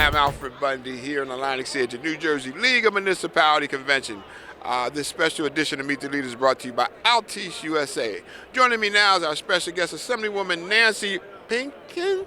am Alfred Bundy here in Atlantic City at the New Jersey League of Municipality Convention. This special edition of Meet the Leaders is brought to you by Altice USA. Joining me now is our special guest, Assemblywoman Nancy Pinkin.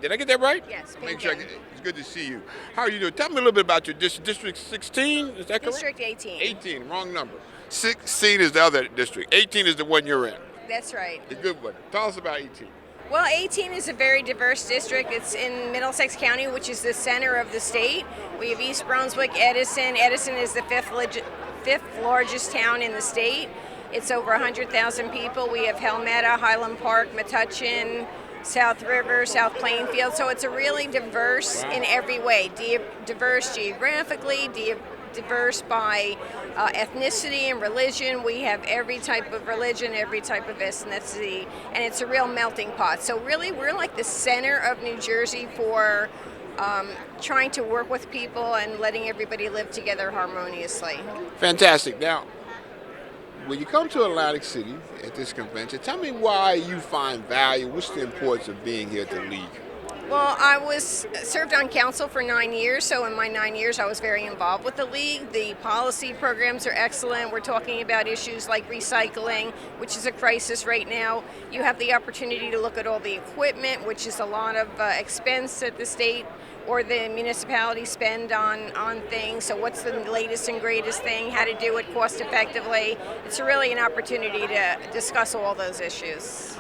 Did I get that right? Yes, Make sure Pinkin. it's good to see you. How are you doing? Tell me a little bit about your District 16, is that correct? District 18. 18, wrong number. 16 is the other district. 18 is the one you're in. That's right. The good one. Tell us about 18. Well, 18 is a very diverse district. It's in Middlesex County, which is the center of the state. We have East Brunswick, Edison. Edison is the fifth largest town in the state. It's over 100,000 people. We have Helmetta, Highland Park, Metuchen, South River, South Plainfield. So it's a really diverse in every way. Diverse geographically, diverse by ethnicity and religion. We have every type of religion, every type of ethnicity, and it's a real melting pot. So really, we're like the center of New Jersey for trying to work with people and letting everybody live together harmoniously. Fantastic. Now, when you come to Atlantic City at this convention, tell me why you find value. What's the importance of being here at the League? Well, I was served on council for 9 years, so in my 9 years I was very involved with the League. The policy programs are excellent. We're talking about issues like recycling, which is a crisis right now. You have the opportunity to look at all the equipment, which is a lot of expense that the state or the municipality spend on things. So what's the latest and greatest thing, how to do it cost effectively. It's really an opportunity to discuss all those issues.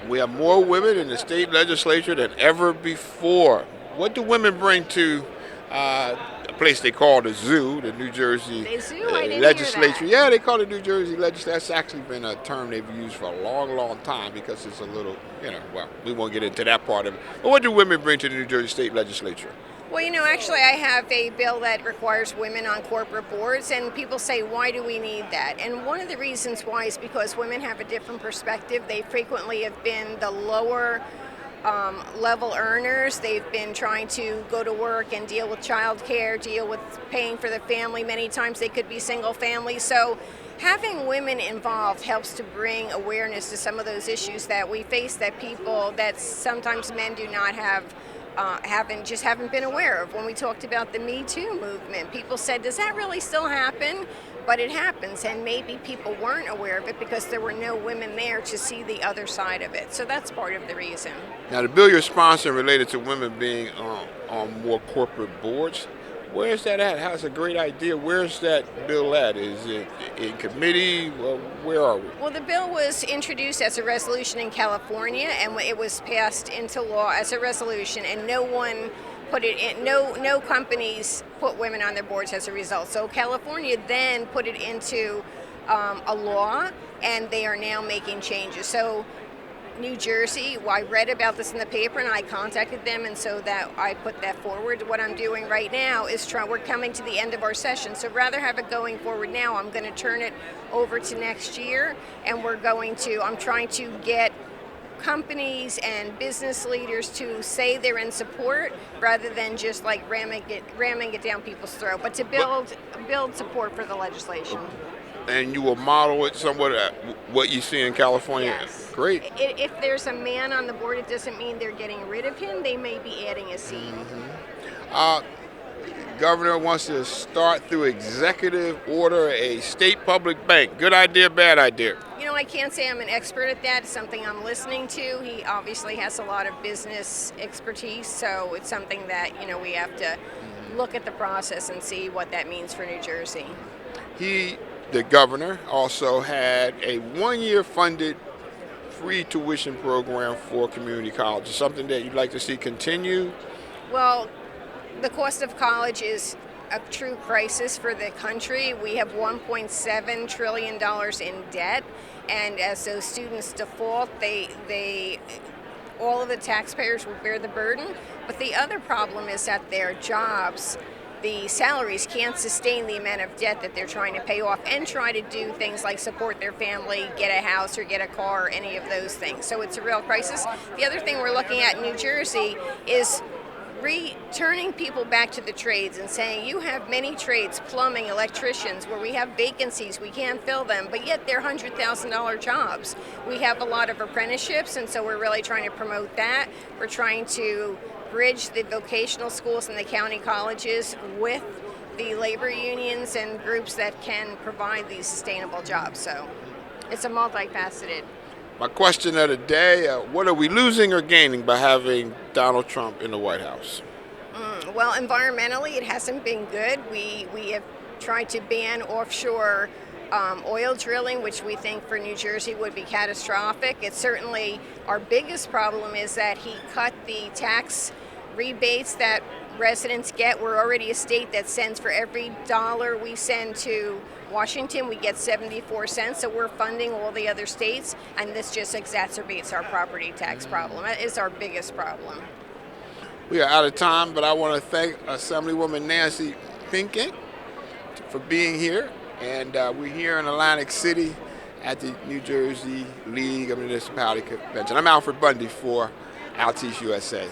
We have more women in the state legislature than ever before. What do women bring to a place they call the zoo, the New Jersey legislature? Yeah, they call it New Jersey legislature. That's actually been a term they've used for a long, long time because it's a little, well, we won't get into that part of it. But what do women bring to the New Jersey state legislature? Well, actually I have a bill that requires women on corporate boards, and people say, why do we need that? And one of the reasons why is because women have a different perspective. They frequently have been the lower level earners. They've been trying to go to work and deal with childcare, deal with paying for the family. Many times they could be single families. So having women involved helps to bring awareness to some of those issues that we face, that sometimes men do not have haven't been aware of. When we talked about the Me Too movement, people said, does that really still happen? But it happens, and maybe people weren't aware of it because there were no women there to see the other side of it. So that's part of the reason. Now, the bill you're sponsoring related to women being on more corporate boards, where's that at? That's a great idea. Where's that bill at? Is it in committee? Well, where are we? Well, the bill was introduced as a resolution in California, and it was passed into law as a resolution, and no one put it in. No companies put women on their boards as a result. So California then put it into a law, and they are now making changes. So New Jersey, I read about this in the paper and I contacted them, and so that I put that forward. What I'm doing right now is we're coming to the end of our session, so rather have it going forward now, I'm going to turn it over to next year, and I'm trying to get companies and business leaders to say they're in support rather than just like ramming it down people's throat, but to build support for the legislation. And you will model it somewhat at what you see in California? Yes. Great. If there's a man on the board, it doesn't mean they're getting rid of him. They may be adding a seat. Governor wants to start through executive order a state public bank. Good idea, bad idea? I can't say I'm an expert at that. It's something I'm listening to. He obviously has a lot of business expertise, so it's something that, we have to look at the process and see what that means for New Jersey. The governor also had a 1-year funded free tuition program for community colleges, something that you'd like to see continue? Well, the cost of college is a true crisis for the country. We have $1.7 trillion in debt, and as those students default, all of the taxpayers will bear the burden. But the other problem is that their jobs, the salaries can't sustain the amount of debt that they're trying to pay off and try to do things like support their family, get a house or get a car, or any of those things. So it's a real crisis. The other thing we're looking at in New Jersey is returning people back to the trades and saying, you have many trades, plumbing, electricians, where we have vacancies, we can't fill them, but yet they're $100,000 jobs. We have a lot of apprenticeships, and so we're really trying to promote that. We're trying to bridge the vocational schools and the county colleges with the labor unions and groups that can provide these sustainable jobs. So it's a multifaceted. My question of the day, what are we losing or gaining by having Donald Trump in the White House? Well, environmentally, it hasn't been good. We have tried to ban offshore oil drilling, which we think for New Jersey would be catastrophic. It's certainly our biggest problem is that he cut the tax rebates that residents get. We're already a state that sends, for every dollar we send to Washington, we get 74 cents, so we're funding all the other states, and this just exacerbates our property tax problem. That is our biggest problem. We are out of time, but I want to thank Assemblywoman Nancy Pinkin for being here. And we're here in Atlantic City at the New Jersey League of Municipality Convention. I'm Alfred Bundy for Altice USA.